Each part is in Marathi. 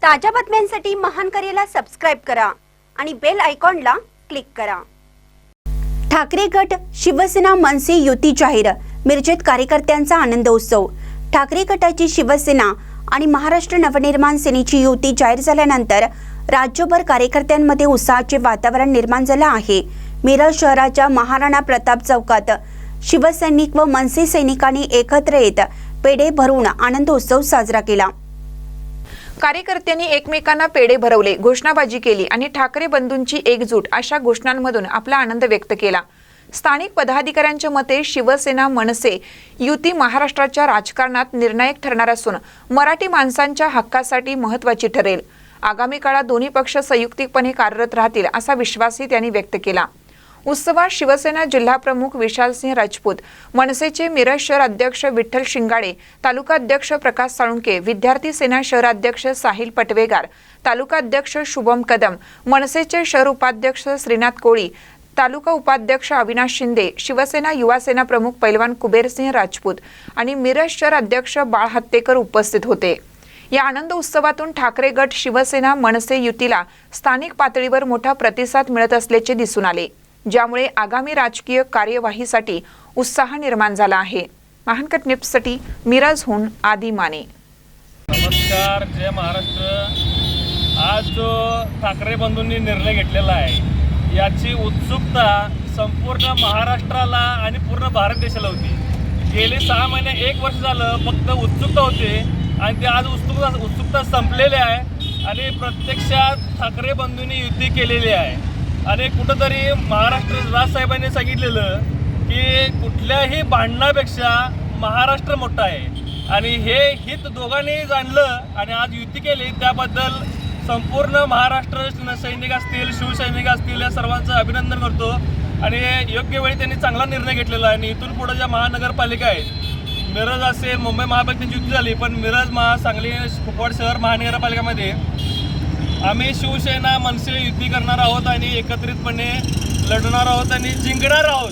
ताज्या बातम्यांसाठी महान करेला सबस्क्राइब करा आणि बेल आयकॉनला क्लिक करा। ठाकरे गट शिवसेना मनसे युती जाहीर, मिरजेत कार्यकर्त्यांचा आनंद उत्सव। ठाकरे गटाची शिवसेना आणि महाराष्ट्र नवनिर्माण सेनेची युती जाहीर झाल्यानंतर राज्यभर कार्यकर्त्यांमध्ये उत्साहाचे वातावरण निर्माण झाले आहे। मिरज शहराच्या महाराणा प्रताप चौकात शिवसैनिक व मनसे सैनिकांनी एकत्र येत पेढे भरून आनंद उत्सव साजरा केला। कार्यकर्त्यांनी एकमेकांना पेढे भरवले, घोषणाबाजी केली आणि ठाकरे बंधूंची एकजूट अशा घोषणांमधून आपला आनंद व्यक्त केला। स्थानिक पदाधिकाऱ्यांच्या मते शिवसेना मनसे युती महाराष्ट्राच्या राजकारणात निर्णायक ठरणार असून मराठी माणसांच्या हक्कासाठी महत्त्वाची ठरेल। आगामी काळात दोन्ही पक्ष संयुक्तिकपणे कार्यरत राहतील असा विश्वासही त्यांनी व्यक्त केला। उत्सवात शिवसेना जिल्हाप्रमुख विशालसिंह राजपूत, मनसेचे मिरज शहर अध्यक्ष विठ्ठल शिंगाडे, तालुका अध्यक्ष प्रकाश साळुंके, विद्यार्थी सेना शहराध्यक्ष साहिल पटवेगार, तालुका अध्यक्ष शुभम कदम, मनसेचे शहर उपाध्यक्ष श्रीनाथ कोळी, तालुका उपाध्यक्ष अविनाश शिंदे, शिवसेना युवा सेना प्रमुख पैलवान कुबेरसिंह राजपूत आणि मिरज शहर अध्यक्ष बाळ हत्तेकर उपस्थित होते। या आनंद उत्सवातून ठाकरे गट शिवसेना मनसे युतीला स्थानिक पातळीवर मोठा प्रतिसाद मिळत असल्याचे दिसून आले, ज्यामुळे आगामी राजकीय कार्यवाहीसाठी उत्साह निर्माण झाला आहे। महानकट न्यूजसाठी मिरजहून आदी माने। नमस्कार, जय महाराष्ट्र। आज जो ठाकरे बंधूंनी निर्णय घेतलेला आहे याची उत्सुकता संपूर्ण महाराष्ट्राला आणि पूर्ण भारत देशाला होती। गेले 6 महिने 1 वर्ष झालं फक्त उत्सुकता होते आणि ते आज उत्सुकता संपलेली आहे आणि प्रत्यक्षात ठाकरे बंधूंनी युती केलेली आहे। आणि कुठंतरी महाराष्ट्र राजसाहेबांनी सांगितलेलं की कुठल्याही भांडणापेक्षा महाराष्ट्र मोठा आहे आणि हे हित दोघांनी जाणलं आणि आज युती केली, त्याबद्दल संपूर्ण महाराष्ट्र सैनिक असतील, शिवसैनिक असतील, या सर्वांचं अभिनंदन करतो। आणि योग्य वेळी त्यांनी चांगला निर्णय घेतलेला आहे आणि इथून पुढे ज्या महानगरपालिका आहेत, मिरज असेल, मुंबई महापालिकेची युती झाली, पण मिरज सांगली कुपवाड शहर महानगरपालिकामध्ये आम्ही शिवसेना मनसे युती करणार आहोत आणि एकत्रितपणे लढणार आहोत आणि जिंकणार आहोत।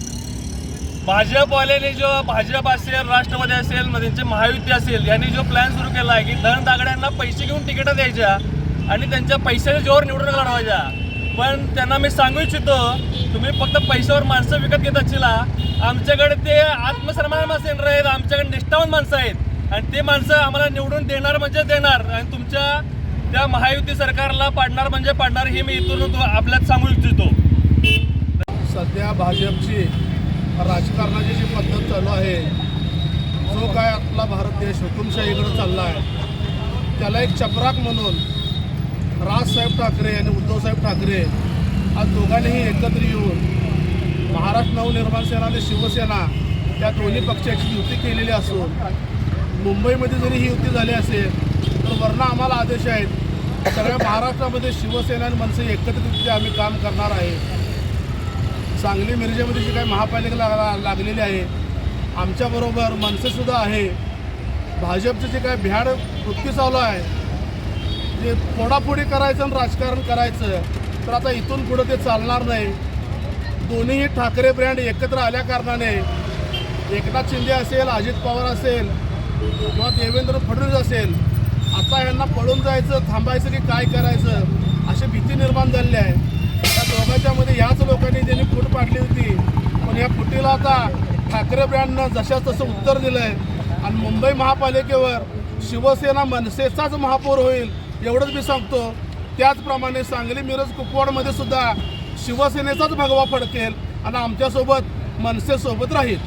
भाजपवाल्याने जो भाजप असेल, राष्ट्रवादी असेल, त्यांची महायुती असेल, यांनी जो प्लॅन सुरू केला आहे की धन दागड्यांना पैसे घेऊन तिकीटं द्यायच्या आणि त्यांच्या पैशाच्या जोर निवडून लढवायच्या, पण त्यांना मी सांगू इच्छितो, तुम्ही फक्त पैशावर माणसं विकत घेत असला, आमच्याकडे ते आत्मसन्मान माणसं आहेत, आमच्याकडे निष्ठावान माणसं आहेत आणि ते माणसं आम्हाला निवडून देणार म्हणजे देणार आणि तुमच्या त्या महायुती सरकारला पाडणार म्हणजे पाडणार, हे मी इथून आपल्यात सांगू इच्छितो। सध्या भाजपची राजकारणाची जी पद्धत चालू आहे, जो काय आपला भारत देश हुकुमशाहीकडे चालला आहे, त्याला एक चपराक म्हणून राजसाहेब ठाकरे आणि उद्धवसाहेब ठाकरे आज दोघांनीही एकत्र येऊन महाराष्ट्र नवनिर्माण सेना आणि शिवसेना या दोन्ही पक्षाची युती केलेली असून मुंबईमध्ये जरी ही युती झाली असेल तर वरनं आम्हाला आदेश आहेत सगळ्या महाराष्ट्रामध्ये शिवसेना आणि मनसे एकत्रितरित्या आम्ही काम करणार आहे। सांगली मिरजेमध्ये जी काही महापालिका लागलेली आहे, आमच्याबरोबर मनसेसुद्धा आहे। भाजपचं जे काय भ्याड वृत्ती चालू आहे, जे फोडाफोडी करायचं आणि राजकारण करायचं, तर आता इथून पुढं ते चालणार नाही। दोन्हीही ठाकरे ब्रँड एकत्र आल्या कारणाने एकनाथ शिंदे असेल, अजित पवार असेल किंवा देवेंद्र फडणवीस असेल, आता यांना पळून जायचं, थांबायचं की काय करायचं अशी भीती निर्माण झालेली आहे। त्या दोघांच्या मध्ये ह्याच लोकांनी ज्यांनी फूट पाडली होती, पण या फुटीला आता ठाकरे ब्रँडनं जशाच तसं उत्तर दिलं आहे आणि मुंबई महापालिकेवर शिवसेना मनसेचाच महापौर होईल एवढंच मी सांगतो। त्याचप्रमाणे सांगली मिरज कुपवाडमध्ये सुद्धा शिवसेनेचाच भगवा फडकेल आणि आमच्यासोबत मनसेसोबत राहील।